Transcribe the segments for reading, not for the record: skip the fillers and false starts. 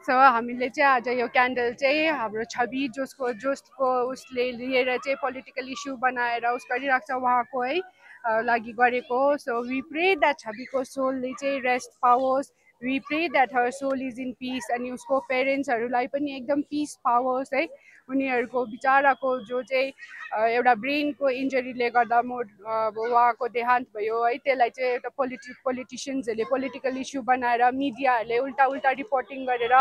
So हामीले चाहिँ आज यो क्यान्डल चाहिँ हाम्रो छवि जसको उसले लिएर चाहिँ पोलिटिकल इस्यु बनाएर उस गरिरहेको छ उहाँको है लागि गरेको। सो वी प्रे द्याट छविको सोलले चाहिँ रेस्ट पाओस्, we pray that her soul is in peace. अनि उसको पेरेन्ट्सहरूलाई पनि एकदम पिस पाओस् है। उनीहरूको बिचाराको जो चाहिँ एउटा ब्रेनको इन्जरीले गर्दा उहाँको देहान्त भयो है, त्यसलाई चाहिँ एउटा पोलिटिसियन्सहरूले पोलिटिकल इस्यु बनाएर मिडियाहरूले उल्टा रिपोर्टिङ गरेर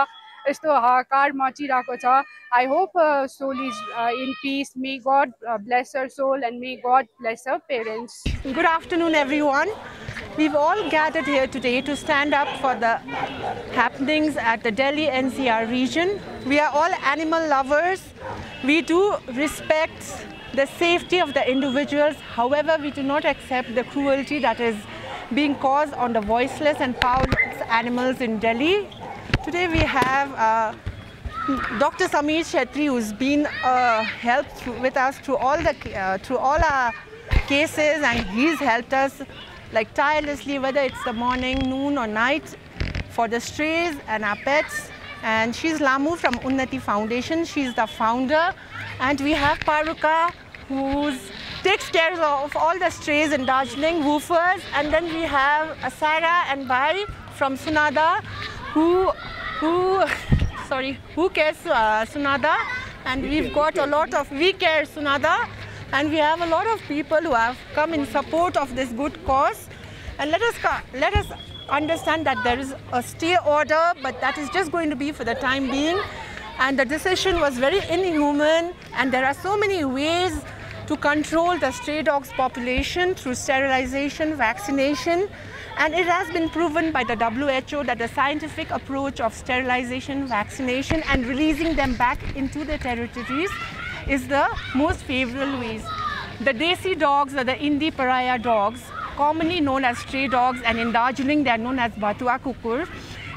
यस्तो हाहाकार मचिरहेको छ। I hope soul is in peace. May God bless her soul and may God bless her parents. Good afternoon, everyone. We've all gathered here today to stand up for the happenings at the Delhi NCR region. We are all animal lovers. We do respect the safety of the individuals. However, we do not accept the cruelty that is being caused on the voiceless and powerless animals in Delhi. Today we have Dr. Sameer Shetty, who's been helped with us through all our cases, and he's helped us like tirelessly, whether it's the morning, noon or night, for the strays and our pets. And she's Lamu from Unnati Foundation. She's the founder. And we have Paruka, who takes care of all the strays in Darjeeling, woofers. And then we have Sarah and Bhai from Sunada, who cares Sunada. And we've got a lot of, we care Sunada. And we have a lot of people who have come in support of this good cause. And let us understand that there is a stay order, but that is just going to be for the time being. And the decision was very inhuman, and there are so many ways to control the stray dogs population through sterilization, vaccination. And it has been proven by the WHO that the scientific approach of sterilization, vaccination, and releasing them back into the territories is the most favorable ways. The Desi dogs, or the Indi pariah dogs, commonly known as stray dogs, and in Darjeeling they are known as Batua Kukur.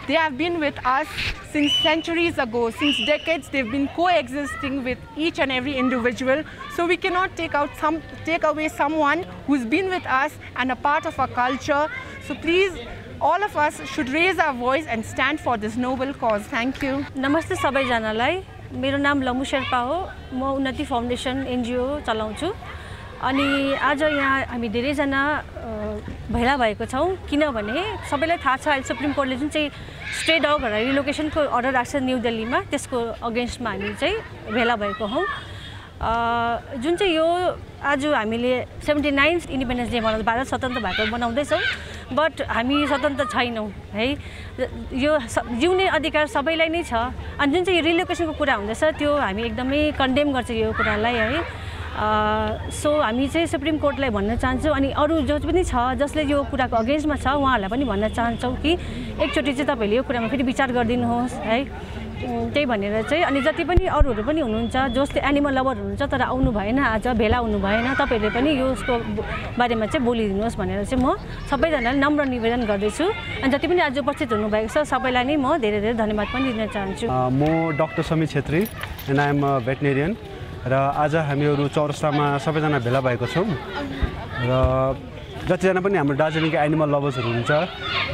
They have been with us since centuries ago. Since decades they've been coexisting with each and every individual. So we cannot take away someone who's been with us and a part of our culture. So please, all of us should raise our voice and stand for this noble cause. Thank you. Namaste सबैजनालाई. मेरो नाम लमु शेर्पा हो. म उन्नति foundation NGO चलाउँछु. अनि आज यहाँ हामी धेरैजना भेला भएको छौं किनभने सबैलाई थाहा छ अहिले सुप्रिम कोर्टले जुन चाहिँ स्टे डगहरु रिलोकेसनको अर्डर राख्छ न्यू दिल्लीमा त्यसको अगेन्स्टमा हामी चाहिँ भेला भएको हौं. जुन चाहिँ यो आज हामीले 79th इन्डिपेन्डेन्स डे मनाउँदै भारत स्वतन्त्र भएको मनाउँदै छौं. बट हामी स्वतन्त्र छैनौं है. यो जिउने अधिकार सबैलाई नै छ. अनि जुन चाहिँ रिलोकेसनको कुरा हुँदैछ त्यो हामी एकदमै कन्डेम गर्छ यो कुरालाई है. सो हामी चाहिँ सुप्रिम कोर्टलाई भन्न चाहन्छौँ अनि अरू जो पनि छ जसले यो कुराको अगेन्स्टमा छ उहाँहरूलाई पनि भन्न चाहन्छौँ कि एकचोटि चाहिँ तपाईले यो कुरामा फेरि विचार गरिदिनुहोस् है. त्यही भनेर चाहिँ अनि जति पनि अरूहरू पनि हुनुहुन्छ जसले एनिमल लभर हुनुहुन्छ तर आउनु भएन, आज भेला हुनु भएन, तपाईहरुले पनि यसको बारेमा चाहिँ बोलिदिनुहोस् भनेर चाहिँ म सबैजनालाई नम्र निवेदन गर्दैछु. अनि जति पनि आज उपस्थित हुनुभएको छ सबैलाई नै म धेरै धेरै धन्यवाद पनि दिन चाहन्छु. म doctor Sameer Chhetri and I am a veterinarian र आज हामीहरू चौरस्तामा सबैजना भेला भएको छौँ र जतिजना पनि हाम्रो दार्जिलिङका एनिमल लभर्सहरू हुनुहुन्छ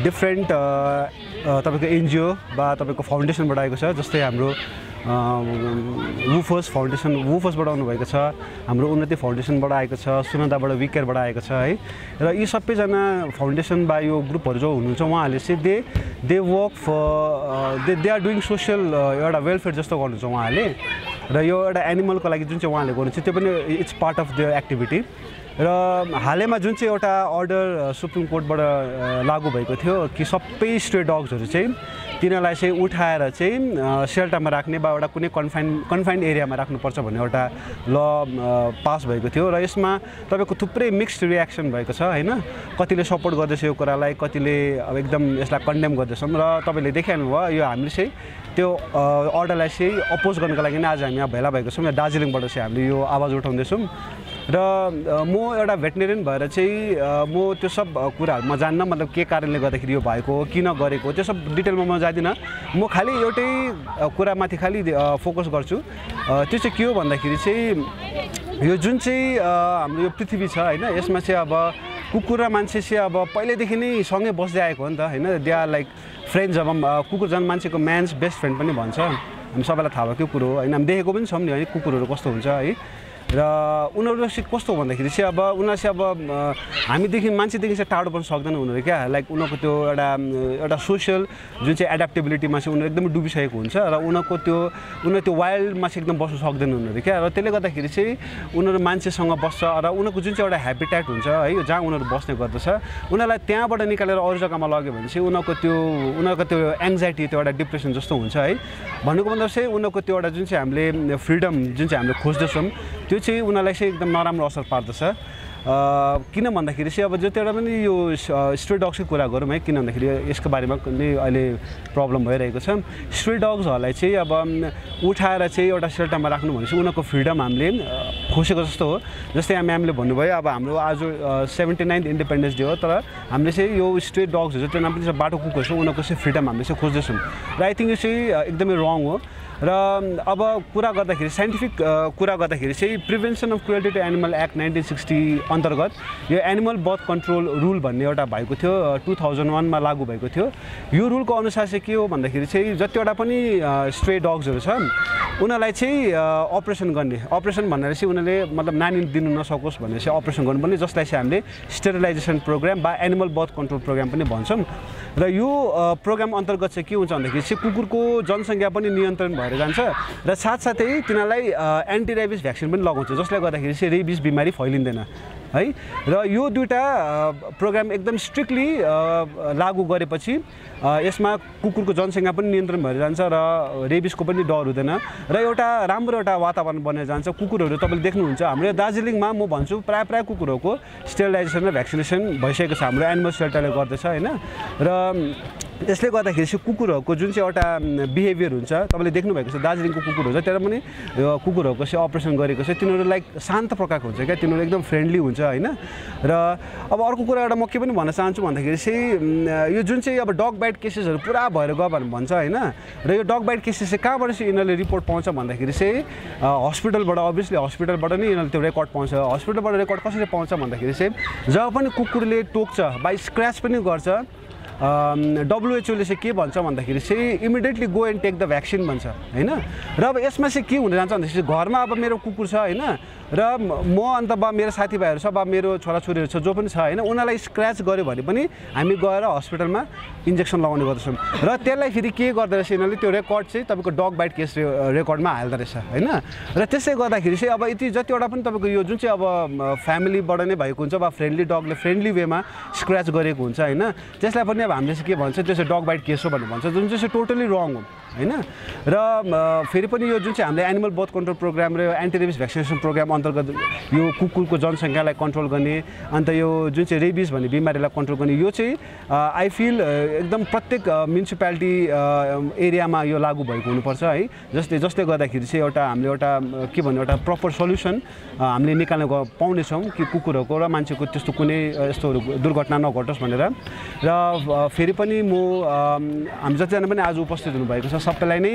डिफ्रेन्ट तपाईको एनजीओ वा तपाईको फाउन्डेसनबाट आएको छ. जस्तै हाम्रो वुफर्स फाउन्डेसन वुफर्सबाट आउनुभएको छ, हाम्रो उन्नति फाउन्डेसनबाट आएको छ, सुनदाबाट विकेयरबाट आएको छ है. र यी सबैजना फाउन्डेसन वा यो ग्रुपहरू जो हुनुहुन्छ उहाँहरूले चाहिँ they work for they are doing social एउटा वेलफेयर जस्तो गर्नुहुन्छ उहाँहरूले. र यो एउटा एनिमलको लागि जुन चाहिँ उहाँहरूले गर्नुहुन्छ त्यो पनि it's part of there activity. र हालैमा जुन चाहिँ एउटा अर्डर सुप्रिम कोर्टबाट लागू भएको थियो कि सबै स्ट्रे डग्सहरू चाहिँ तिनीहरूलाई चाहिँ उठाएर चाहिँ सेल्टरमा राख्ने वा एउटा कुनै कन्फाइन्ड एरियामा राख्नुपर्छ भन्ने एउटा ल पास भएको थियो. र यसमा तपाईँको थुप्रै मिक्स्ड रियाक्सन भएको छ होइन. कतिले सपोर्ट गर्दैछ यो कुरालाई, कतिले अब एकदम यसलाई कन्डेम गर्दैछौँ. र तपाईँले देखिहाल्नुभयो यो हामीले चाहिँ त्यो अर्डरलाई चाहिँ अपोज गर्नको लागि नै आज हामी यहाँ भेला भएको छौँ. यहाँ दार्जिलिङबाट चाहिँ हामीले यो आवाज उठाउँदैछौँ. र म एउटा भेटनेरियन भएर चाहिँ म त्यो सब कुराहरूमा जान्न, मतलब के कारणले गर्दाखेरि यो भएको हो, किन गरेको, त्यो सब डिटेलमा म जादिनँ. म खालि एउटै कुरामाथि खालि फोकस गर्छु. त्यो चाहिँ के हो भन्दाखेरि चाहिँ यो जुन चाहिँ हाम्रो यो पृथ्वी छ होइन, यसमा चाहिँ अब कुकुर र मान्छे चाहिँ अब पहिल्यैदेखि नै सँगै बस्दै आएको हो नि त होइन दे आर लाइक फ्रेन्ड्स अब कुकुर झन् मान्छेको म्यान्स बेस्ट फ्रेन्ड पनि भन्छ हामी सबैलाई थाहा भएको कुरो हो होइन हामी देखेको पनि छौँ नि है कुकुरहरू कस्तो हुन्छ है र उनीहरू चाहिँ कस्तो भन्दाखेरि चाहिँ अब उनीहरू चाहिँ अब हामीदेखि मान्छेदेखि चाहिँ टाढो पनि सक्दैन उनीहरू क्या लाइक उनीहरूको त्यो एउटा सोसियल जुन चाहिँ एडाप्टेबिलिटीमा चाहिँ उनीहरू एकदमै डुबिसकेको हुन्छ र उनीहरू त्यो वाइल्डमा चाहिँ एकदम बस्नु सक्दैन उनीहरू क्या र त्यसले गर्दाखेरि चाहिँ उनीहरू मान्छेसँग बस्छ र उनीहरूको जुन चाहिँ एउटा ह्याबिट्याट हुन्छ है जहाँ उनीहरू बस्ने गर्दछ उनीहरूलाई त्यहाँबाट निकालेर अरू जग्गामा लग्यो भने चाहिँ उनीहरूको त्यो एङ्जाइटी त्यो एउटा डिप्रेसन जस्तो हुन्छ है भन्नुको मतलब चाहिँ उनीहरूको त्यो एउटा जुन चाहिँ हामीले फ्रिडम जुन चाहिँ हामीले खोज्दैछौँ त्यो चाहिँ उनीहरूलाई चाहिँ एकदम नराम्रो असर पार्दछ किन भन्दाखेरि चाहिँ अब जतिवटा पनि यो स्ट्रे डग्सकै कुरा गरौँ है किन भन्दाखेरि यसको बारेमा नै अहिले प्रब्लम भइरहेको छ स्ट्रे डग्सहरूलाई चाहिँ अब उठाएर चाहिँ एउटा सेल्टरमा राख्नु भनेपछि उनीहरूको फ्रिडम हामीले खोसेको जस्तो हो जस्तै हामीले भन्नुभयो अब हाम्रो आज 79th इन्डिपेन्डेन्स डे हो तर हामीले चाहिँ यो स्ट्रे डग्सहरू जति नाम पनि बाटो कुकुर छ उनीहरूको चाहिँ फ्रिडम हामीले चाहिँ खोज्दैछौँ र आई थिङ्क यो चाहिँ एकदमै रङ हो र अब कुरा गर्दाखेरि साइन्टिफिक कुरा गर्दाखेरि चाहिँ prevention of cruelty to animal act 1960 अन्तर्गत यो एनिमल बर्थ कन्ट्रोल रुल भन्ने एउटा भएको थियो 2001 मा लागू भएको थियो यो रुलको अनुसार चाहिँ के हो भन्दाखेरि चाहिँ जतिवटा पनि स्ट्रे डग्सहरू छ उनीहरूलाई चाहिँ अपरेसन भनेर चाहिँ उनीहरूले मतलब नानी दिनु नसकोस् भनेर चाहिँ अपरेसन गर्नुपर्ने जसलाई चाहिँ हामीले स्टेरिलाइजेसन प्रोग्राम वा एनिमल बर्थ कन्ट्रोल प्रोग्राम पनि भन्छौँ र यो प्रोग्राम अन्तर्गत चाहिँ के हुन्छ भन्दाखेरि चाहिँ कुकुरको जनसङ्ख्या पनि नियन्त्रण भएर जान्छ र साथसाथै तिनीहरूलाई एन्टी रेबिस भ्याक्सिन पनि लगाउँछ जसले गर्दाखेरि चाहिँ रेबिस बिमारी फैलिँदैन है र यो दुईटा प्रोग्राम एकदम स्ट्रिक्टली लागू गरेपछि यसमा कुकुरको जनसङ्ख्या पनि नियन्त्रण भएर जान्छ र रेबिसको पनि डर हुँदैन र एउटा राम्रो एउटा वातावरण बनेर जान्छ कुकुरहरू तपाईँले देख्नुहुन्छ हाम्रो दार्जिलिङमा म भन्छु प्राय कुकुरहरूको स्टेरिलाइजेसन र भ्याक्सिनेसन भइसकेको छ हाम्रो एनिमल सेल्टरले गर्दैछ होइन र त्यसले गर्दाखेरि चाहिँ कुकुरहरूको जुन चाहिँ एउटा बिहेभियर हुन्छ तपाईँले देख्नुभएको छ दार्जिलिङको कुकुरहरू छ त्यसलाई पनि कुकुरहरूको चाहिँ अपरेसन गरेको छ तिनीहरू लाइक शान्त प्रकारको हुन्छ क्या तिनीहरू एकदम फ्रेन्डली हुन्छ होइन र अब अर्को कुरा एउटा म के पनि भन्न चाहन्छु भन्दाखेरि चाहिँ यो जुन चाहिँ अब डग बाइट केसेसहरू पुरा भएर गयो भनेर भन्छ होइन र यो डग बाइट केसेस चाहिँ कहाँबाट चाहिँ यिनीहरूले रिपोर्ट पाउँछ भन्दाखेरि चाहिँ हस्पिटलबाट अभियसली हस्पिटलबाट नै यिनीहरूले त्यो रेकर्ड पाउँछ हस्पिटलबाट रेकर्ड कसरी पाउँछ भन्दाखेरि चाहिँ जब पनि कुकुरले टोक्छ वा स्क्रच पनि गर्छ WHO ले चाहिँ के भन्छ भन्दाखेरि चाहिँ immediately go and take the vaccine भन्छ होइन र अब यसमा चाहिँ के हुन जान्छ भन्दाखेरि घरमा अब मेरो कुकुर छ होइन र म अन्त बा मेरो साथीभाइहरू छ बा मेरो छोराछोरीहरू छ जो पनि छ होइन उनीहरूलाई स्क्रच गऱ्यो भने पनि हामी गएर हस्पिटलमा इन्जेक्सन लगाउने गर्दछौँ र त्यसलाई फेरि के गर्दो रहेछ यिनीहरूले त्यो रेकर्ड चाहिँ तपाईँको डग बाइट केस रेकर्डमा हाल्दो रहेछ होइन र त्यसले गर्दाखेरि चाहिँ अब यति जतिवटा पनि तपाईँको यो जुन चाहिँ अब फ्यामिलीबाट नै भएको हुन्छ वा फ्रेन्डली डगले फ्रेन्डली वेमा स्क्रच गरेको हुन्छ होइन त्यसलाई पनि अब हामीले चाहिँ के भन्छ त्यो चाहिँ डग बाइट केस हो भनेर भन्छ जुन चाहिँ टोटली रङ हो होइन र फेरि पनि यो जुन चाहिँ हामीले एनिमल बर्थ कन्ट्रोल प्रोग्राम र एन्टी रेबिस भ्याक्सिनेसन प्रोग्राम अन्तर्गत यो कुकुरको जनसङ्ख्यालाई कन्ट्रोल गर्ने अन्त यो जुन चाहिँ रेबिस भन्ने बिमारीलाई कन्ट्रोल गर्ने यो चाहिँ आई फिल एकदम प्रत्येक म्युनिसिपालिटी एरियामा यो लागू भएको हुनुपर्छ है जसले गर्दाखेरि चाहिँ हामीले एउटा के भन्नु एउटा प्रपर सल्युसन हामीले निकाल्न पाउनेछौँ कि कुकुरहरूको र मान्छेको त्यस्तो कुनै यस्तोहरू दुर्घटना नघटोस् भनेर र फेरि पनि हामी जतिजना पनि आज उपस्थित हुनुभएको छ सबैलाई नै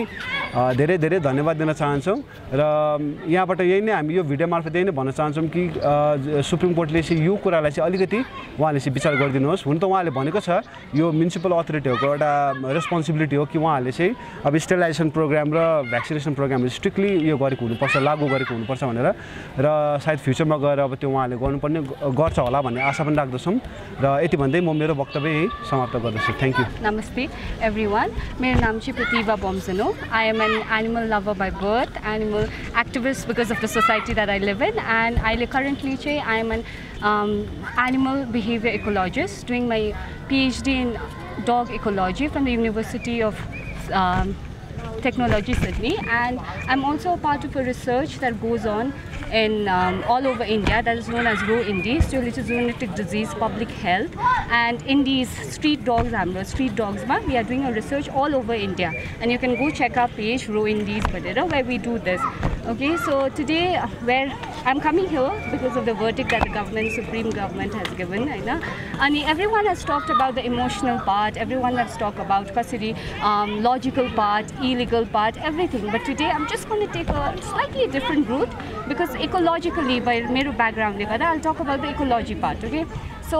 धेरै धेरै धन्यवाद दिन चाहन्छौँ र यहाँबाट यही नै हामी यो भिडियो मार्फत यही नै भन्न चाहन्छौँ कि सुप्रिम कोर्टले चाहिँ यो कुरालाई चाहिँ अलिकति उहाँले चाहिँ विचार गरिदिनुहोस् हुन त उहाँले भनेको छ यो म्युनिसिपल अथोरिटीहरूको एउटा रेस्पोन्सिबिलिटी हो कि उहाँहरूले चाहिँ अब स्टेरिलाइजेसन प्रोग्राम र भ्याक्सिनेसन प्रोग्रामहरू स्ट्रिक्टली यो गरेको हुनुपर्छ लागू गरेको हुनुपर्छ भनेर र सायद फ्युचरमा गएर अब त्यो उहाँले गर्नुपर्ने गर्छ होला भन्ने आशा पनि राख्दछौँ र यति भन्दै म मेरो वक्तव्य यही समाप्त गर्दछु थ्याङ्क यू नमस्ते एभ्रिवान मेरो नाम चाहिँ प्रतिभा Bomzano. I am an animal lover by birth, animal activist because of the society that I live in, and currently I am an animal behavior ecologist doing my PhD in dog ecology from the University of Technology, Sydney, and I'm also a part of a research that goes on in all over India that is known as ROINDI, Sterility Zoonotic Disease Public Health, and Indies street dogs, we are doing a research all over India, and you can go check our page ROINDIs Badera where we do this. Okay, so today where I'm coming here because of the verdict that the Supreme Government has given, and everyone has talked about the emotional part, everyone has talked about custody, logical part, illegal part, everything. But today I'm just going to take a slightly different route because ecologically, by मेरो background, I'll talk about the ecology part, okay? So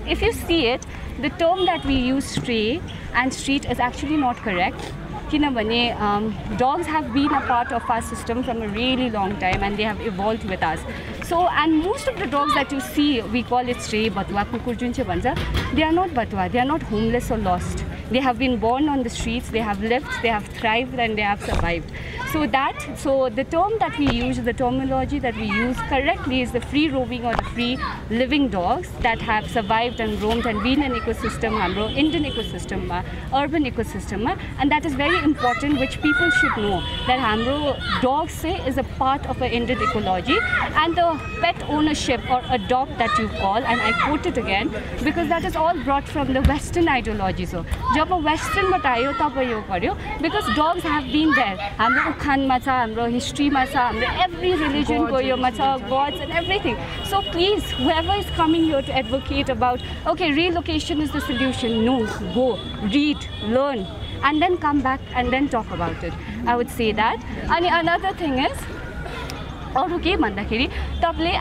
if you see it, the term that we use stray and street is actually not correct. Dogs have been a part of our system from a really long time and they have evolved with us. So, and most of the dogs that you see, we call it stray, batwa, kukur jun che bhन्छ, they are not batwa, they are not homeless or lost. They have been born on the streets, they have lived, they have thrived and they have survived. So the term that we use, the terminology that we use correctly is the free roaming or the free living dogs that have survived and roamed and been an ecosystem, Indian ecosystem, urban ecosystem, and that is very important, which people should know, that dogs say is a part of an Indian ecology, and the pet ownership or adopt that you call, and I quote it again, because that is all brought from the Western ideology. So, job Western बतायो तब यो गर्यो, because dogs have been there. हाम्रो उखानमा छ, हाम्रो हिस्ट्रीमा छ, हाम्रो every religion को योमा छ, gods and everything. So please, whoever is coming here to advocate about, okay, relocation is the solution. No, go, read, learn, and then come back and then talk about it. I would say that. And another thing is, okay,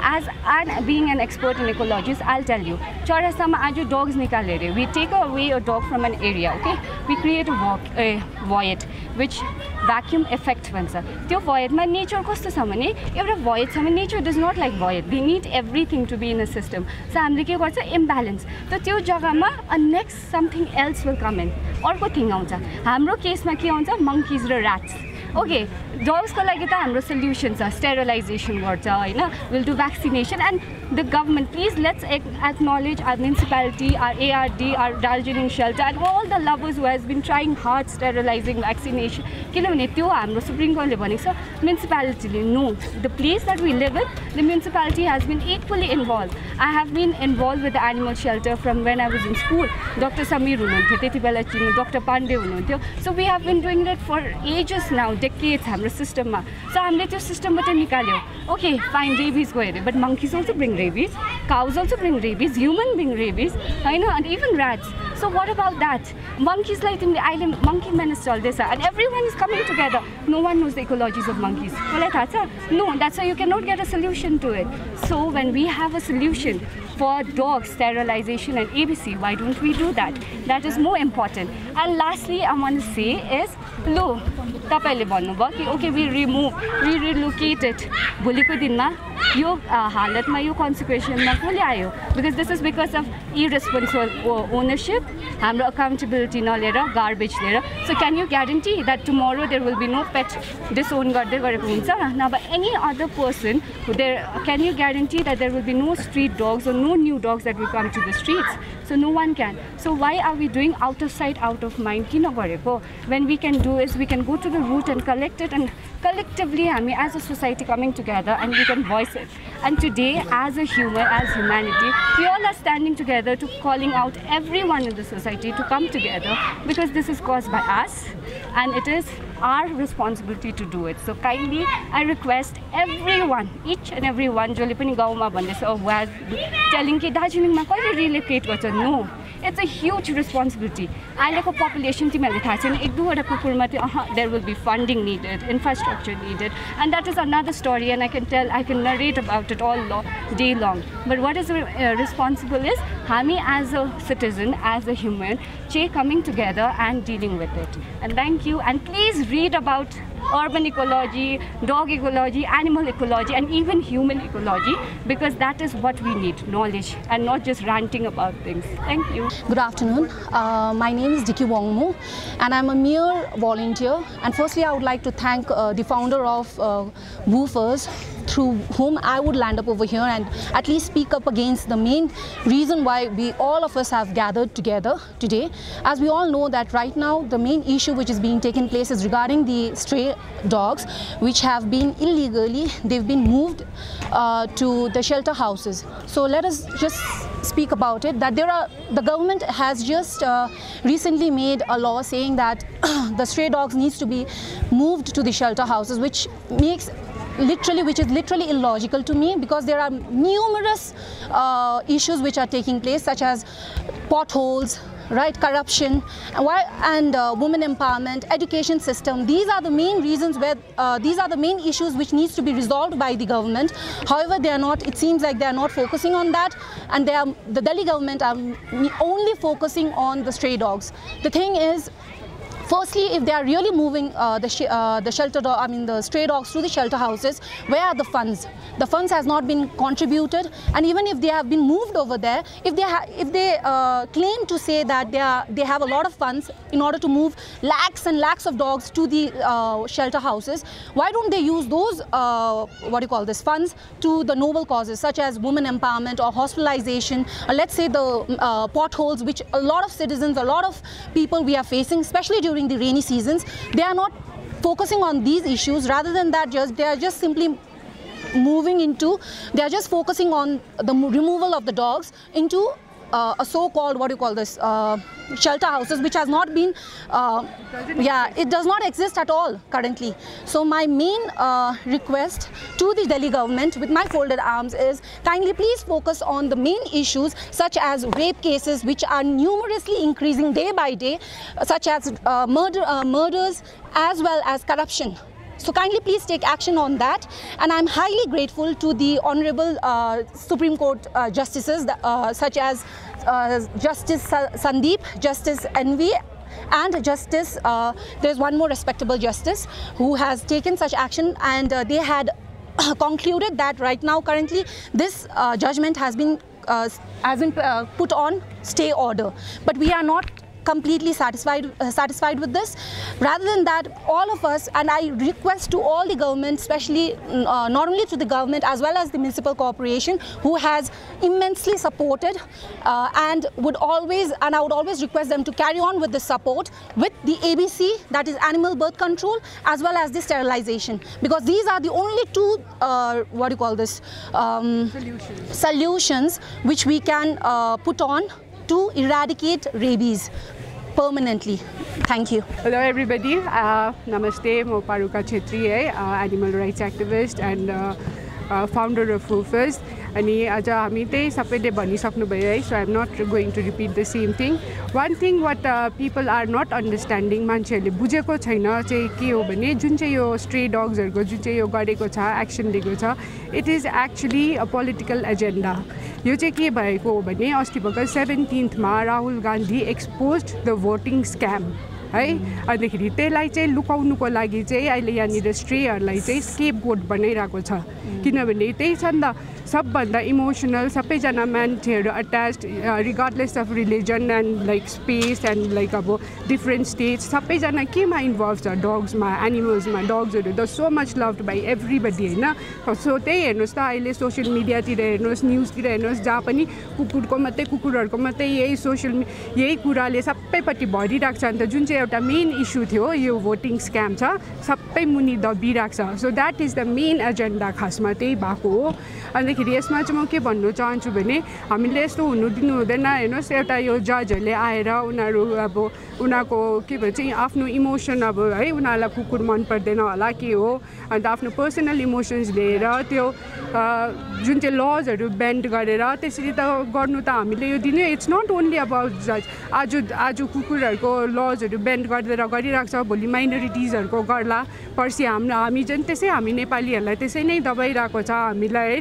as being an expert in ecologists, I'll tell you, dogs nikale, we take away a dog from an area, okay? We create a void, which vacuum effect bhancha. त्यो void ma nature कस्तो छ भने एउटा void छ भने nature does not like void. They need everything to be in a system. So हामीले के गर्छ imbalance. त त्यो जग्गामा next something else will come in. अर्को thing आउँछ. हाम्रो केसमा के आउँछ monkeys र rats. Okay, dogs ko लागि ta hamro solutions are sterilization garcha haina, we'll do vaccination, and the government, please let's acknowledge our municipality, our ARD, our Darjeeling shelter, and all the lovers who has been trying hard sterilizing vaccination. Kinabhane tyo hamro Supreme Court le bhaneko cha municipality le no, the place that we live in, the municipality has been equally involved. I have been involved with the animal shelter from when I was in school. Dr. Samir hununtyo, त्यति बेला चिन्नु, Dr. Pandey हुनुहुन्थ्यो. So we have been doing it for ages now, decades हाम्रो system ma. So हामीले त्यो system बाट निकाल्यो. Okay, fine, rabies go ahead, but monkeys also bring rabies, cows also bring rabies, human bring rabies, and even rats. So what about that? Monkeys like in the island, monkey menace chaldecha, and everyone is coming together. No one knows the ecologies of monkeys. No, that's why you cannot get a solution to it. So when we have a solution for dog sterilization and ABC, why don't we do that? That is more important. And lastly, I want to say is, lo, तपाईले भन्नुभयो कि okay, we relocate it. भोलिको दिनमा यो हालतमा यो consequenceमा कसले आयो? Because this is because of irresponsible ownership, हाम्रो accountability नलिएर, garbage लिएर. So can you guarantee that tomorrow there will be no pet disown गर्दै गरेको हुन्छ? Now by any other person, can you guarantee that there will be no street dogs or no new dogs that will come to the streets? So no one can. So why are we doing out of sight, out of mind? Kiन गरेको? When we can do is we can go to the root and collect it, and collectively as a society coming together and we can voice it. And today, as a human, as humanity, we all are standing together to calling out everyone in the society to come together, because this is caused by us and it is our responsibility to do it. So kindly, I request everyone, each and every one, jole pani gauma bhandecha who has telling ki Darjeeling ma kaile relocate garcha. No, it's a huge responsibility. Ahileको population तिमीहरुले थाहा छैन, एक दुईवटा कुकुरमा चाहिँ there will be funding needed, infrastructure needed, and that is another story, and I can narrate about it all day long. But what is responsible is हामी as a citizen, as a human, coming together and dealing with it. And thank you, and please read about urban ecology, dog ecology, animal ecology, and even human ecology, because that is what we need, knowledge, and not just ranting about things. Thank you. Good afternoon. My name is Dicky Wongmo, and I'm a mere volunteer. And firstly, I would like to thank the founder of Woofers, through whom I would land up over here and at least speak up against the main reason why all of us have gathered together today. As we all know that right now the main issue which is being taken place is regarding the stray dogs which have been illegally, they've been moved to the shelter houses. So let us just speak about it, that the government has just recently made a law saying that the stray dogs needs to be moved to the shelter houses, which is literally illogical to me, because there are numerous issues which are taking place, such as potholes, right? Corruption, and women empowerment, education system. These are the main reasons where these are the main issues which needs to be resolved by the government. However, they are not. It seems like they are not focusing on that, and the Delhi government are only focusing on the stray dogs. The thing is, firstly, if they are really moving the stray dogs to the shelter houses, where are the funds? The funds has not been contributed, and even if they have been moved over there, if they claim to say that they have a lot of funds in order to move lakhs and lakhs of dogs to the shelter houses, why don't they use those funds to the noble causes such as women empowerment or hospitalization, or let's say the potholes which a lot of citizens, a lot of people we are facing, especially during the rainy seasons. They are not focusing on these issues. Rather than that, they are just simply they are just focusing on the removal of the dogs into a so-called shelter houses, which has not been it does not exist at all currently. So my main request to the Delhi government with my folded arms is, kindly please focus on the main issues such as rape cases, which are numerously increasing day by day, such as murders as well as corruption. So kindly please take action on that, and I'm highly grateful to the Honorable Supreme Court justices such as Justice Sandeep, Justice Envy, and Justice, there's one more respectable justice who has taken such action, and they had concluded that right now currently this judgment has been put on stay order, but we are not completely satisfied with this. Rather than that, all of us, and I request to all the government, especially not only to the government as well as the municipal corporation, who has immensely supported and I would always request them to carry on with the support with the ABC, that is animal birth control, as well as the sterilization, because these are the only two solutions which we can put on to eradicate rabies permanently. Thank you. Hello everybody. Namaste. I'm Paruka Chetri, animal rights activist and founder of Woofers. So I'm not going to repeat the same thing. One thing what people are not understanding, stray dogs action, it is actually a political agenda. 17th Rahul Gandhi exposed the voting scam. है अन्तखेरि त्यसलाई चाहिँ लुकाउनुको लागि चाहिँ अहिले यहाँनिर स्ट्रेहरुलाई चाहिँ scapegoat बनाइराको छ किनभने त्यही छ नि त सबभन्दा इमोशनल सबैजना मान्छेहरु attached regardless of religion and like space and like अब डिफरेन्ट स्टेज सबैजना केमा इन्भल्भ छ डग्समा एनिमल्समा डग्सहरु the so much loved by everybody हैन सो त्यही हेर्नुस् त अहिले सोशल मिडियातिर हेर्नुस् न्यूजतिर हेर्नुस् जहाँ पनि कुकुरहरुको मात्रै यही कुराले सबैपट्टि भरिराख्छ नि त जुन चाहिँ एउटा मेन इशु थियो यो भोटिङ स्क्याम छ सबै मुनि दबिराख्छ so that is the main agenda खासमा त्यही भएको हो अन्तखेरि यसमा चाहिँ म के भन्नु चाहन्छु भने हामीले यस्तो हुनु दिनु हुँदैन हेर्नुस् एउटा यो जजहरुले आएर उनीहरु अब उनीहरुको के भन्छ आफ्नो इमोसन अब है उनीहरुलाई कुकुर मन पर्दैन होला के हो अन्त आफ्नो पर्सनल इमोसन्स लिएर त्यो जुन चाहिँ लजहरु बेन्ड गरेर त्यसरी त गर्नु त हामीले यो दिनु इट्स नट ओन्ली अबाउट जज आज कुकुरहरुको लजहरु बेन्ड गरिराख्छ भोलि माइनोरिटिजहरुको गर्ला पर्सि हामी जन त्यसै हामी नेपालीहरुलाई त्यसै नै दबाइराको छ हामीलाई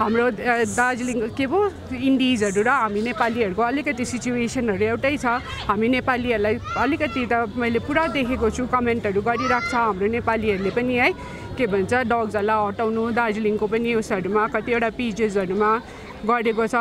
हाम्रो दार्जिलिङ के भो इन्डिजहरु र हामी नेपालीहरुको अलिकति सिचुएसनहरु एउटै छ हामी नेपालीहरुलाई अलिकति त मैले पुरा देखेको छु कमेन्टहरु गरिराख्छ हाम्रो नेपालीहरुले पनि है के भन्छ डग्सहरुलाई हटाउनु दार्जिलिङको पनि उसहरुमा कतिवटा पेजेसहरुमा गरेको छ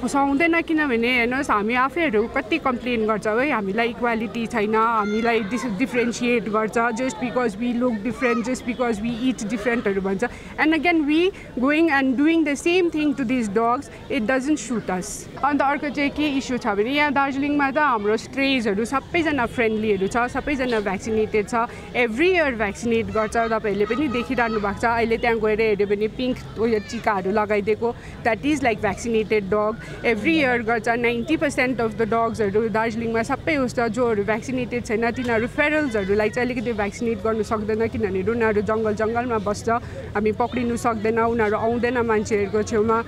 सुहाउँदैन किनभने हेर्नुस् हामी आफैहरु कति कम्प्लेन गर्छ है हामीलाई इक्वालिटी छैन हामीलाई डिफरेन्शिएट गर्छ just because we look different just because we eat डिफरेन्टहरु भन्छ and again we going and doing the same thing to this dogs it doesn't suit us अन्त अर्को चाहिँ के इस्यु छ भने यहाँ दार्जिलिङमा त हाम्रो स्ट्रेजहरु सबैजना फ्रेन्डलीहरु छ सबैजना भ्याक्सिनेटेड छ एभ्री इयर भ्याक्सिनेट गर्छ तपाईहरुले पनि देखिरहनु भएको छ अहिले त्यहाँ गएर हेर्यो भने पिङ्क उयो टीकाहरु लगाइदिएको that is like vaccinated dog every year गर्छ 90% अफ द डग्सहरु दार्जिलिङमा सबै उस्तो जोहरु भ्याक्सिनेटेड छैन तिनीहरु फेरल्सहरुलाई चाहिँ अलिकति भ्याक्सिनेट गर्नु सक्दैन किनभने उनीहरु जंगलमा बस्छ हामी पक्रिनु सक्दैन उनीहरु आउँदैन मान्छेहरुको छेउमा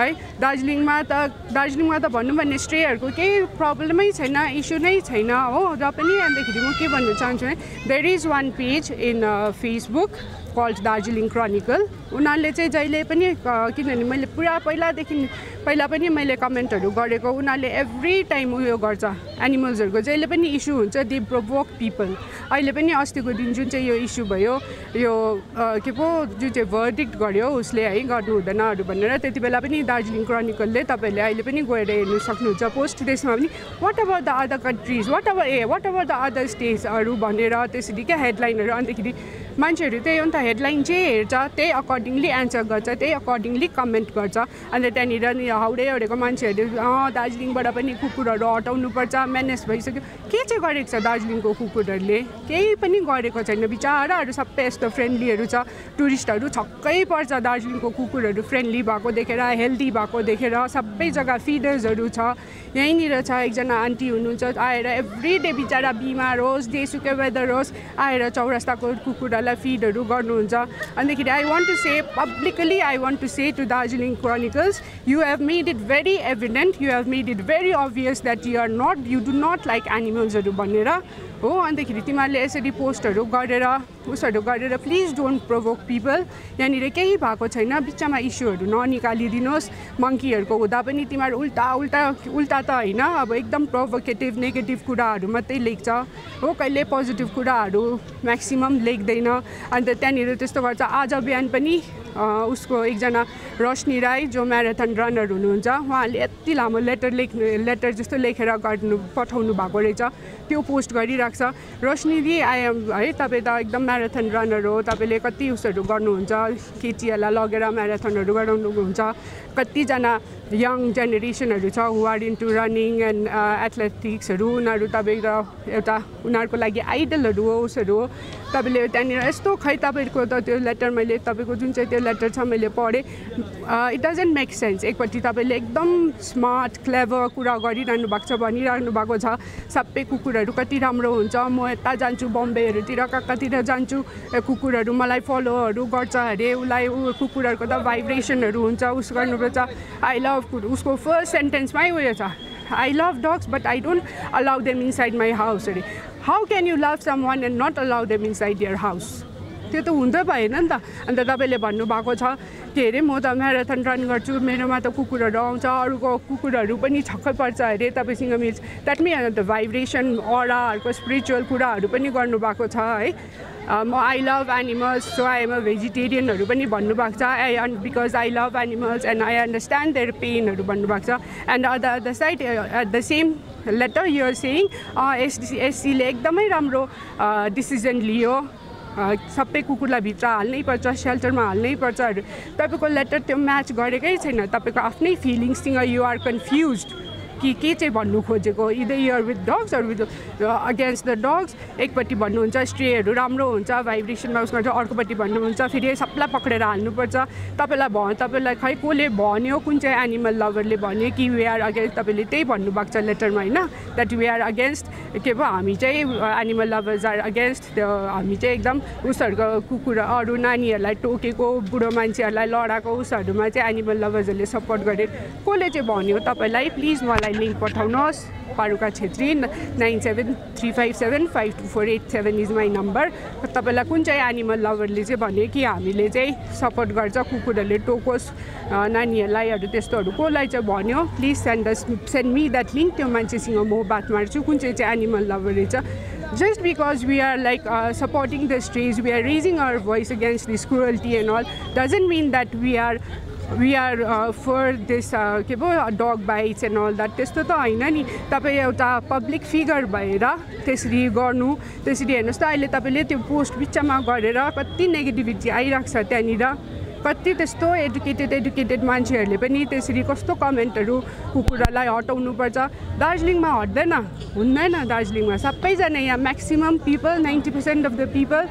है दार्जिलिङमा त भनौँ भने स्ट्रेहरूको केही प्रब्लमै छैन इस्यु नै छैन हो र पनि अन्तखेरि म के भन्न चाहन्छु भने there is one page in Facebook called Darjeeling chronicle उनीहरूले चाहिँ जहिले पनि किनभने मैले पुरा पहिला पनि मैले कमेन्टहरू गरेको उनीहरूले एभ्री टाइम उयो गर्छ एनिमल्सहरूको जहिले पनि इस्यु हुन्छ दे प्रोभोक पिपल अहिले पनि अस्तिको दिन जुन चाहिँ यो इस्यु भयो यो के पो जुन चाहिँ भर्डिक्ट गर्यो उसले है गर्नु हुँदैनहरू भनेर त्यति बेला पनि दार्जिलिङ क्रोनिकलले तपाईँहरूले अहिले पनि गएर हेर्नु सक्नुहुन्छ पोस्ट त्यसमा पनि what about the other countries what about the other स्टेट्सहरू भनेर त्यसरी क्या हेडलाइनहरू अन्तखेरि मान्छेहरू त्यही हो नि त हेडलाइन चाहिँ हेर्छ त्यही अकर्डिङली एन्सर गर्छ त्यही अकर्डिङली कमेन्ट गर्छ अन्त त्यहाँनिर नि हाउडेको मान्छेहरूले दार्जिलिङबाट पनि कुकुरहरू हटाउनुपर्छ म्यानेज भइसक्यो के चाहिँ गरेको छ दार्जिलिङको कुकुरहरूले केही पनि गरेको छैन बिचाराहरू सबै यस्तो फ्रेन्डलीहरू छ टुरिस्टहरू छक्कै पर्छ दार्जिलिङको कुकुरहरू फ्रेन्डली भएको देखेर हेल्दी भएको देखेर सबै जग्गा फिडर्सहरू छ यहीँनिर छ एकजना आन्टी हुनुहुन्छ आएर एभ्री डे बिचरा बिमार होस् जेसुकै वेदर होस् आएर चौरास्ताको कुकुरहरूलाई फिडहरू गर्नुहुन्छ अन्तखेरि I want to say to Darjeeling chronicles you have made it very evident you have made it very obvious that you do not like animals भनेर हो अन्तखेरि तिमीहरूले यसरी पोस्टहरू गरेर उसहरू गरेर प्लिज डोन्ट प्रोभोक पिपल यहाँनिर केही भएको छैन बिचमा इस्युहरू ननिकालिदिनुहोस् मङ्कीहरूको हुँदा पनि तिमीहरू उल्टा त होइन अब एकदम प्रोभोकेटिभ नेगेटिभ कुराहरू मात्रै लेख्छ हो कहिले पोजिटिभ कुराहरू म्याक्सिमम लेख्दैन अन्त त्यहाँनिर त्यस्तो गर्छ आज बिहान पनि उसको एकजना रोशनी राई जो म्याराथन रनर हुनुहुन्छ उहाँले यति लामो लेटर जस्तो लेखेर पठाउनु भएको रहेछ त्यो पोस्ट गरिरहेको छ रोशनी दि आइएम है तपाईँ त एकदम म्याराथन रनर हो तपाईँले कति उसहरू गर्नुहुन्छ केटीहरूलाई लगेर म्याराथनहरू गराउनुहुन्छ कतिजना यङ जेनेरेसनहरू छ हु आर इन्टु रनिङ एन्ड एथलेटिक्सहरू उनीहरू तपाईँ एउटा उनीहरूको लागि आइडलहरू हो उसहरू हो तपाईँले त्यहाँनिर यस्तो खै तपाईँको त त्यो लेटर मैले तपाईँको जुन चाहिँ त्यो लेटर छ मैले पढेँ इट डजन्ट मेक सेन्स एकपट्टि तपाईँले एकदम स्मार्ट क्लेभर कुरा गरिरहनु भएको छ भनिरहनु भएको छ सबै कुकुरहरू कति राम्रो हुन्छ म यता जान्छु बम्बेहरूतिर कतातिर जान्छु कुकुरहरू मलाई फलोहरू गर्छ अरे उसलाई कुकुरहरूको त भाइब्रेसनहरू हुन्छ उस गर्नुपर्छ आई लभ उसको फर्स्ट सेन्टेन्समै उयो छ I love dogs but I don't allow them inside my house अरे how can you love someone and not allow them inside your house त्यो त हुँदै भएन नि त अन्त तपाईँले भन्नुभएको छ के अरे म त म्याराथन रन गर्छु मेरोमा त कुकुरहरू आउँछ अरूको कुकुरहरू पनि छक्कै पर्छ अरे तपाईँसँग मिल्छ द्याट मिन्स द भाइब्रेसन अराहरूको स्पिरिचुअल कुराहरू पनि गर्नुभएको छ है म I love animals so I am a भेजिटेरियनहरू पनि भन्नुभएको छ because I love animals and I understand their पेनहरू भन्नुभएको छ and other side at the same letter you're saying एससीले एकदमै राम्रो डिसिजन लियो सबै कुकुरलाई भित्र हाल्नै पर्छ सेल्टरमा हाल्नै पर्छ तपाईँको लेटर त्यो म्याच गरेकै छैन तपाईँको आफ्नै फिलिङ्ससँग यु आर कन्फ्युज्ड कि के चाहिँ भन्नु खोजेको either you're with dogs or with against the dogs एकपट्टि भन्नुहुन्छ स्ट्रेहरू राम्रो हुन्छ भाइब्रेसनमा उस गर्छ अर्कोपट्टि भन्नुहुन्छ फेरि सबलाई पक्रेर हाल्नुपर्छ तपाईँलाई खै कसले भन्यो कुन चाहिँ एनिमल लभरले भन्यो कि वी आर अगेन्स्ट तपाईँले त्यही भन्नुभएको छ लेटरमा होइन द्याट वी आर अगेन्स्ट के पो हामी चाहिँ एनिमल लभर्स आर अगेन्स्ट हामी चाहिँ एकदम उसहरूको कुकुर अरू नानीहरूलाई टोकेको बुढो मान्छेहरूलाई लडाएको उसहरूमा चाहिँ एनिमल लभर्सहरूले सपोर्ट गरे कसले चाहिँ भन्यो तपाईँलाई प्लिज मलाई लिङ्क पठाउनुहोस् पारुका छेत्री 9735752487 इज माई नम्बर तपाईँलाई कुन चाहिँ एनिमल लभरले चाहिँ भन्यो कि हामीले चाहिँ सपोर्ट गर्छ कुकुरहरूले टोकोस् नानीहरूलाई त्यस्तोहरू कसलाई चाहिँ भन्यो please send me that link त्यो मान्छेसँग म बात मार्छु कुन चाहिँ एनिमल लभर रहेछ just because we are like supporting the strays, we are raising our voice against this cruelty and all, doesn't mean that we are for this के पो dog bites and all that त्यस्तो त होइन नि तपाईँ एउटा public figure भएर त्यसरी गर्नु त्यसरी हेर्नुहोस् त अहिले तपाईँले त्यो पोस्ट बिचमा गरेर कति नेगेटिभिटी आइरहेको छ त्यहाँनिर कति त्यस्तो एडुकेटेड मान्छेहरूले पनि त्यसरी कस्तो कमेन्टहरू कुकुरलाई हटाउनुपर्छ दार्जिलिङमा हट्दैन हुँदैन दार्जिलिङमा सबैजना यहाँ maximum people 90% of the people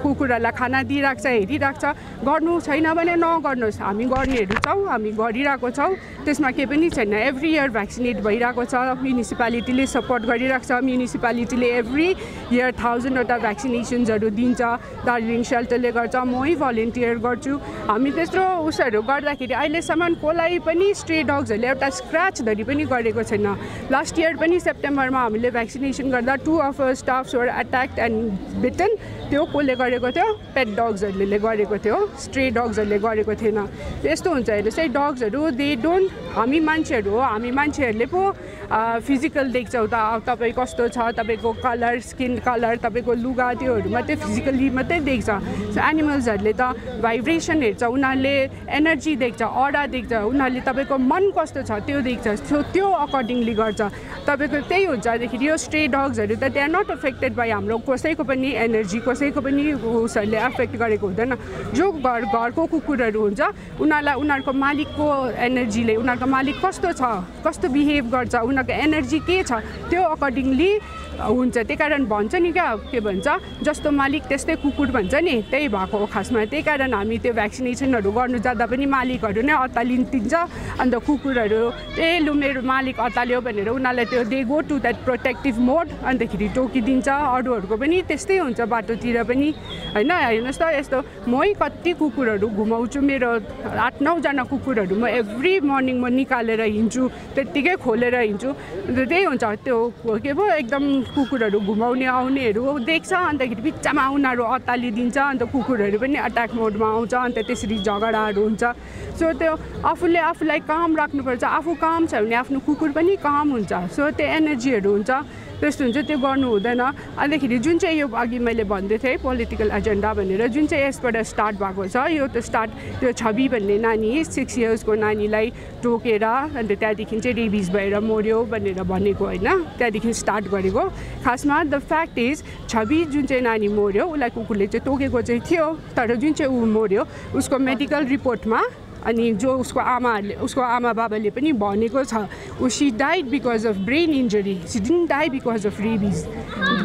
कुकुरहरूलाई खाना दिइराख्छ हेरिराख्छ गर्नु छैन भने नगर्नुहोस् हामी गर्नेहरू छौँ हामी गरिरहेको छौँ त्यसमा केही पनि छैन एभ्री इयर भ्याक्सिनेट भइरहेको छ म्युनिसिपालिटीले सपोर्ट गरिरहेको छ म्युनिसिपालिटीले एभ्री इयर 1000वटा भ्याक्सिनेसन्सहरू दिन्छ दार्जिलिङ सेल्टरले गर्छ मै भलिन्टियर गर्छु हामी त्यत्रो उसहरू गर्दाखेरि अहिलेसम्म कसलाई पनि स्ट्रे डग्सहरूले एउटा स्क्रैच पनि गरेको छैन लास्ट इयर पनि सेप्टेम्बरमा हामीले भ्याक्सिनेसन गर्दा 2 of our staffs were attacked and bitten त्यो कसले गरेको थियो पेट डग्सहरूले गरेको थियो स्ट्रे डग्सहरूले गरेको थिएन यस्तो हुन्छ हेर्नुहोस् है डग्सहरू दे डोन्ट हामी मान्छेहरू हो हामी मान्छेहरूले पो फिजिकल देख्छौँ त तपाईँ कस्तो छ तपाईँको कलर स्किन कलर तपाईँको लुगा त्योहरू मात्रै फिजिकली मात्रै देख्छ सो एनिमल्सहरूले त भाइब्रेसन हेर्छ उनीहरूले एनर्जी देख्छ अरा देख्छ उनीहरूले तपाईँको मन कस्तो छ त्यो देख्छ सो त्यो अकर्डिङली गर्छ तपाईँको त्यही हुन्छ देखि यो स्ट्रे डग्सहरू त they are not affected by हाम्रो कसैको पनि एनर्जी कसैको पनि उसहरूले एफेक्ट गरेको हुँदैन जो घरको कुकुरहरू हुन्छ उनीहरूलाई उनीहरूको मालिकको एनर्जीले उनीहरूको मालिक कस्तो छ कस्तो बिहेभ गर्छ उनीहरूको एनर्जी के छ त्यो अकर्डिङली हुन्छ त्यही कारण भन्छ नि क्या के भन्छ जस्तो मालिक त्यस्तै कुकुर भन्छ नि त्यही भएको हो खासमा त्यही कारण हामी त्यो भ्याक्सिनेसनहरू गर्नु जाँदा पनि मालिकहरू नै अत्तालिन्छ अन्त कुकुरहरू ए लु मेरो मालिक अत्ताल्यो भनेर उनीहरूलाई त्यो they go to that protective mode अन्तखेरि टोकिदिन्छ अरूहरूको पनि त्यस्तै हुन्छ बाटोतिर पनि होइन हेर्नुहोस् त यस्तो मै कति कुकुरहरू घुमाउँछु मेरो 8-9 जना कुकुरहरू म एभ्री मर्निङ म निकालेर हिँड्छु त्यत्तिकै खोलेर हिँड्छु त्यही हुन्छ त्यो के पो एकदम कुकुरहरू घुमाउने आउनेहरू देख्छ अन्तखेरि बिच्चामा उनीहरू अत्तालिदिन्छ अन्त कुकुरहरू पनि अट्याक मोडमा आउँछ अन्त त्यसरी झगडाहरू हुन्छ सो त्यो आफूले आफूलाई काम राख्नुपर्छ आफू काम छ भने आफ्नो कुकुर पनि काम हुन्छ सो त्यो एनर्जीहरू हुन्छ त्यस्तो हुन्छ त्यो गर्नु हुँदैन अन्तखेरि जुन चाहिँ यो अघि मैले भन्दै थिएँ पोलिटिकल एजेन्डा भनेर जुन चाहिँ यसबाट स्टार्ट भएको छ यो त स्टार्ट त्यो छवि भन्ने नानी 6 इयर्सको नानीलाई टोकेर अन्त त्यहाँदेखि चाहिँ रेबिज भएर मर्यो भनेर भनेको होइन त्यहाँदेखि स्टार्ट गरेको खासमा द फ्याक्ट इज छवि जुन चाहिँ नानी मर्यो उसलाई कुकुरले चाहिँ टोकेको चाहिँ थियो तर जुन चाहिँ ऊ मर्यो उसको मेडिकल रिपोर्टमा अनि जो उसको आमा बाबाले पनि भनेको छ she died because of brain injury she didn't die because of rabies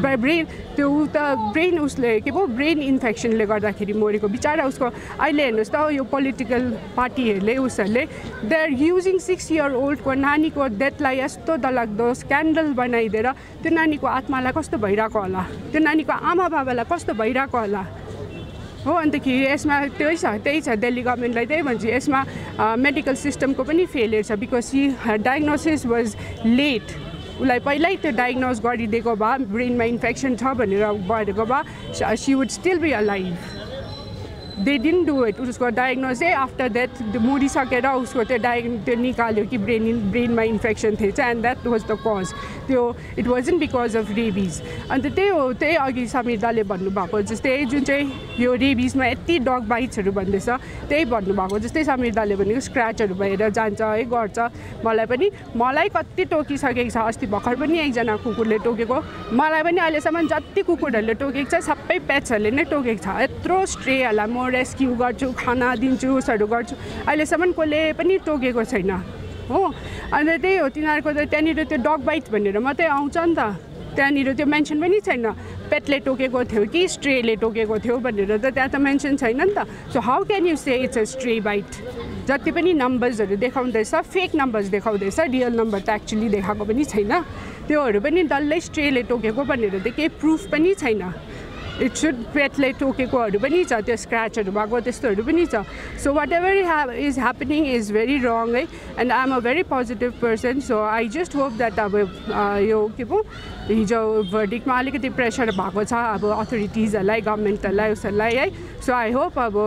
brain त्यो त ब्रेन उसले के पो ब्रेन इन्फेक्सनले गर्दाखेरि मरेको बिचरा उसको अहिले हेर्नुहोस् त यो पोलिटिकल पार्टीहरूले उसहरूले they are using 6 year old को नानीको डेथलाई यस्तो डरलाग्दो स्क्यान्डल बनाइदिएर त्यो नानीको आत्मालाई कस्तो भइरहेको होला त्यो नानीको आमा बाबालाई कस्तो भइरहेको होला हो अन्तखेरि यसमा त्यही छ दिल्ली गभर्मेन्टलाई त्यही भन्छु यसमा मेडिकल सिस्टमको पनि फेलियर छ because she diagnosis was late उसलाई पहिल्यै त्यो डायग्नोज गरिदिएको भए ब्रेनमा इन्फेक्सन छ भनेर गरेको भए she would still be alive they didn't do it उसको डायग्नोज चाहिँ आफ्टर द्याट मरिसकेर उसको त्यो निकाल्यो कि ब्रेनमा इन्फेक्सन थिएछ and that was the cause त्यो it wasn't because of rabies अन्त त्यही हो त्यही अघि समीर दाले भन्नुभएको जस्तै जुन चाहिँ यो रेबिजमा यति डग बाइट्सहरू भन्दैछ त्यही भन्नुभएको जस्तै समीर दाले भनेको स्क्रैचहरू भएर जान्छ है गर्छ मलाई कति टोकिसकेको छ अस्ति भर्खर पनि एकजना कुकुरले टोकेको मलाई पनि अहिलेसम्म जति कुकुरहरूले टोकेको छ सबै पेट्सहरूले नै टोकेको छ यत्रो स्ट्रेहरूलाई म रेस्क्यु गर्छु खाना दिन्छु उसहरू गर्छु अहिलेसम्म कसले पनि टोकेको छैन हो अन्त त्यही हो तिनीहरूको त त्यहाँनिर त्यो डग बाइट भनेर मात्रै आउँछ नि त त्यहाँनिर त्यो मेन्सन पनि छैन पेटले टोकेको थियो कि स्ट्रेले टोकेको थियो भनेर त त्यहाँ त मेन्सन छैन नि त so how can you say it's a stray bite जति पनि नम्बर्सहरू देखाउँदैछ फेक नम्बर्स देखाउँदैछ रियल नम्बर त एक्चुली देखाएको पनि छैन त्योहरू पनि डल्लै स्ट्रेले टोकेको भनेर त केही प्रुफ पनि छैन इट सुड पेटले टोकेकोहरू पनि छ त्यो स्क्रैचहरू भएको त्यस्तोहरू पनि छ so whatever is happening is very wrong है and I am a very positive person so I just hope that अब यो के पो हिजो भर्डिक्टमा अलिकति प्रेसर भएको छ अब अथोरिटिजहरूलाई गभर्मेन्टहरूलाई उसहरूलाई है सो आई होप अब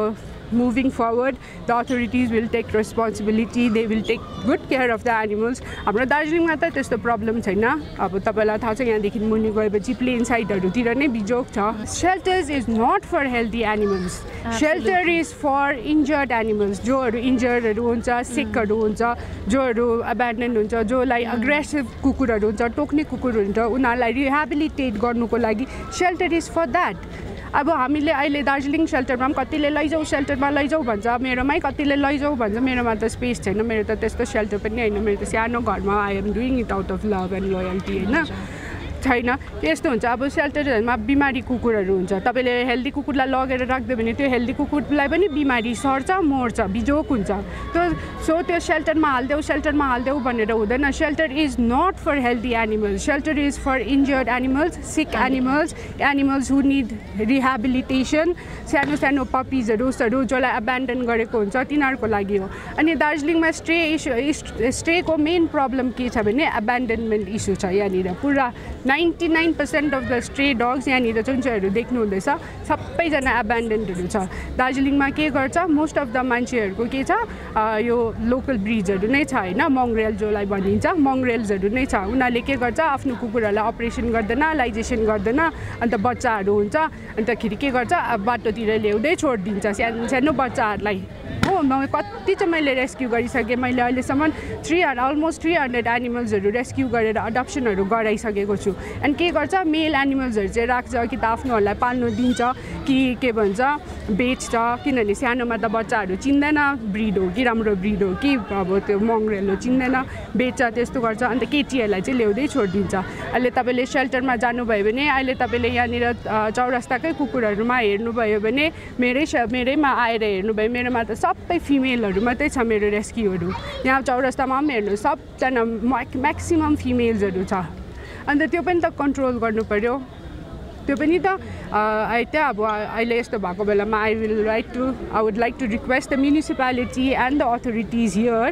moving forward the authorities will take responsibility they will take good care of the animals हाम्रो दार्जिलिङमा त त्यस्तो प्रब्लम छैन अब तपाईलाई थाहा छ यहाँदेखि मुनि गएपछि प्लेन साइडहरूतिर नै बिजोग छ shelters is not for healthy animals shelter is for injured animals जोहरू इन्जर्डहरू हुन्छ सिकहरू हुन्छ जोहरू अब्यान्डन हुन्छ जोलाई अग्रेसिभ कुकुरहरू हुन्छ टोक्ने कुकुर हुन्छ उनीहरूलाई रिहेबिलिटेट गर्नुको लागि शेल्टर इज फर द्याट अब हामीले अहिले दार्जिलिङ सेल्टरमा पनि कतिले लैजाऊ सेल्टरमा लैजाऊ भन्छ मेरोमै कतिले लैजाऊ भन्छ मेरोमा त स्पेस छैन मेरो त त्यस्तो सेल्टर पनि होइन मेरो त सानो घरमा I am doing it out of love and loyalty होइन छैन यस्तो हुन्छ अब सेल्टरहरुमा बिमारी कुकुरहरू हुन्छ तपाईले हेल्दी कुकुरलाई लगेर राख्दै भने त्यो हेल्दी कुकुरलाई पनि बिमारी सर्छ मर्छ बिजोक हुन्छ त्यो सेल्टरमा हाल्देऊ भनेर हुँदैन shelter is not for healthy animals shelter is for injured animals sick animals who need rehabilitation सानो पपिजहरू जसलाई एबेन्डन गरेको हुन्छ तिनीहरूको लागि हो अनि दार्जिलिङमा स्ट्रेको मेन प्रब्लम के छ भने एबेन्डनमेन्ट इस्यु छ यहाँनिर पुरा 99% अफ द स्ट्रे डग्स यहाँनिर जुन चाहिँहरू देख्नु हुँदैछ सबैजना एबेन्डनहरू छ दार्जिलिङमा के गर्छ मोस्ट अफ द मान्छेहरूको के छ यो लोकल ब्रिड्सहरू नै छ हैन मङ्ग्रेल जसलाई भनिन्छ मङ्ग्रेल्सहरू नै छ उनीहरूले के गर्छ आफ्नो कुकुरहरूलाई अपरेसन गर्दैन लाइजेसन गर्दैन अन्त बच्चाहरू हुन्छ अन्तखेरि के गर्छ बाटोतिर ल्याउँदै छोडिदिन्छ सानो बच्चाहरूलाई हो कति चाहिँ मैले रेस्क्यु गरिसकेँ मैले अहिलेसम्म अलमोस्ट 300 एनिमल्सहरू रेस्क्यु गरेर अडप्सनहरू गराइसकेको छु अनि के गर्छ मेल एनिमल्सहरू चाहिँ राख्छ कि त आफ्नोहरूलाई पाल्नु दिन्छ कि के भन्छ बेच्छ किनभने सानोमा त बच्चाहरू चिन्दैन ब्रिड हो कि राम्रो ब्रिड हो कि अब त्यो मङ्ग्रेल हो चिन्दैन बेच्छ त्यस्तो गर्छ अन्त केटीहरूलाई चाहिँ ल्याउँदै छोडिदिन्छ अहिले तपाईँले सेल्टरमा जानुभयो भने अहिले तपाईँले यहाँनिर चौरस्ताकै कुकुरहरूमा हेर्नुभयो भने मेरैमा आएर हेर्नुभयो मेरोमा त सबै फिमेलहरू मात्रै छ मेरो रेस्क्युहरू यहाँ चौरस्तामा पनि हेर्नु सबजना म्याक्सिमम फिमेल्सहरू छ अन्त त्यो पनि त कन्ट्रोल गर्नु पर्यो त्यो पनि त अब अहिले यस्तो भएको बेलामा I would like to request the municipality and the authorities here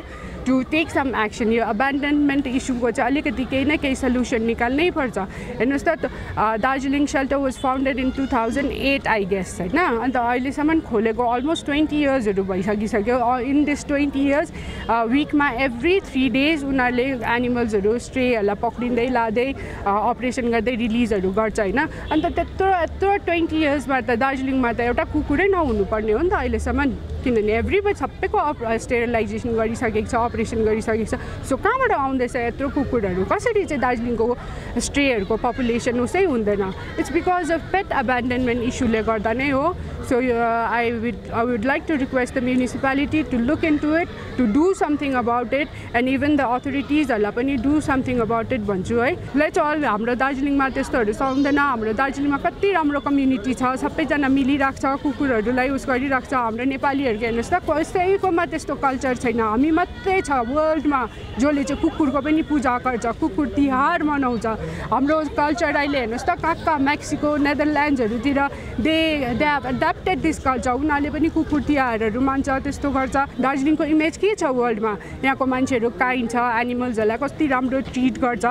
to take some action यो अबेन्डनमेन्ट इस्युको चाहिँ अलिकति केही न केही सल्युसन निकाल्नै पर्छ हेर्नुहोस् त Darjeeling shelter was founded in 2008 I guess होइन अन्त अहिलेसम्म खोलेको अलमोस्ट 20 इयर्सहरू भइसकिसक्यो इन दिस 20 इयर्स विकमा एभ्री 3 days उनीहरूले एनिमल्सहरू स्ट्रेहरूलाई पक्रिँदै लाँदै अपरेसन गर्दै रिलिजहरू गर्छ होइन अन्त त्यत्रो 20 इयर्समा त दार्जिलिङमा त एउटा कुकुरै नहुनुपर्ने हो नि त अहिलेसम्म किनभने एभ्रीबडी सबैको स्टेरिलाइजेसन गरिसकेको छ अपरेसन गरिसकेको छ सो कहाँबाट आउँदैछ यत्रो कुकुरहरू कसरी चाहिँ दार्जिलिङको स्ट्रेहरूको पपुलेसन उसै हुँदैन इट्स बिकज अफ पेट एबेन्डनमेन्ट इस्युले गर्दा नै हो so I would like to request the municipality to look into it to do something about it and even the अथोरिटिजहरूलाई पनि डु समथिङ अबाउट इट भन्छु है लेट्स अल हाम्रो दार्जिलिङमा त्यस्तोहरू सुहाउँदैन हाम्रो दार्जिलिङमा कति राम्रो कम्युनिटी छ सबैजना मिलिरहेको छ कुकुरहरूलाई उस गरिरहेको छ हाम्रो नेपालीहरूको हेर्नुहोस् त कसैकोमा त्यस्तो कल्चर छैन हामी मात्रै छ वर्ल्डमा जसले चाहिँ कुकुरको पनि पूजा गर्छ कुकुर तिहार मनाउँछ हाम्रो कल्चर अहिले हेर्नुहोस् त कहाँ मेक्सिको नेदरल्यान्ड्सहरूतिर they have adapted this culture उनीहरूले पनि कुकुर तिहारहरू मान्छ त्यस्तो गर्छ दार्जिलिङको इमेज के छ वर्ल्डमा यहाँको मान्छेहरू काइन्ड छ एनिमल्सहरूलाई कति राम्रो ट्रिट गर्छ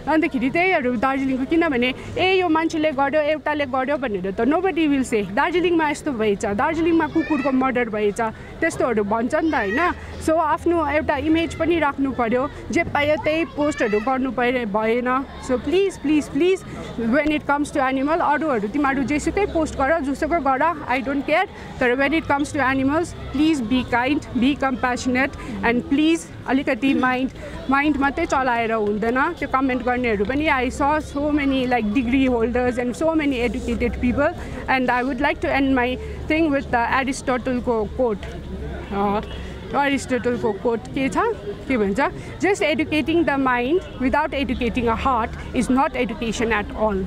अन्तखेरि त्यहीहरू दार्जिलिङको किनभने यो मान्छेले गर्यो एउटाले गर्यो भनेर त नोबडी विल से दार्जिलिङमा यस्तो भएछ दार्जिलिङमा कुकुरको मर्डर भएछ त्यस्तोहरू भन्छ नि त होइन सो आफ्नो एउटा इमेज पनि राख्नु पर्यो जे पायो त्यही पोस्टहरू गर्नु भएन so please please please when it comes to animal अरूहरू तिमीहरू जेसुकै पोस्ट गर जोसुकै गर आई डोन्ट केयर तर when it comes to animals please be kind be compassionate and please अलिकति माइन्ड मात्रै चलाएर हुँदैन त्यो कमेन्ट गर्नेहरू पनि I saw many like degree holders and so many educated people and I would like to end my thing with the एरिस्टोटलको quote अरिस्टोटलको coat के छ के भन्छ just educating the mind without educating a heart is not education at all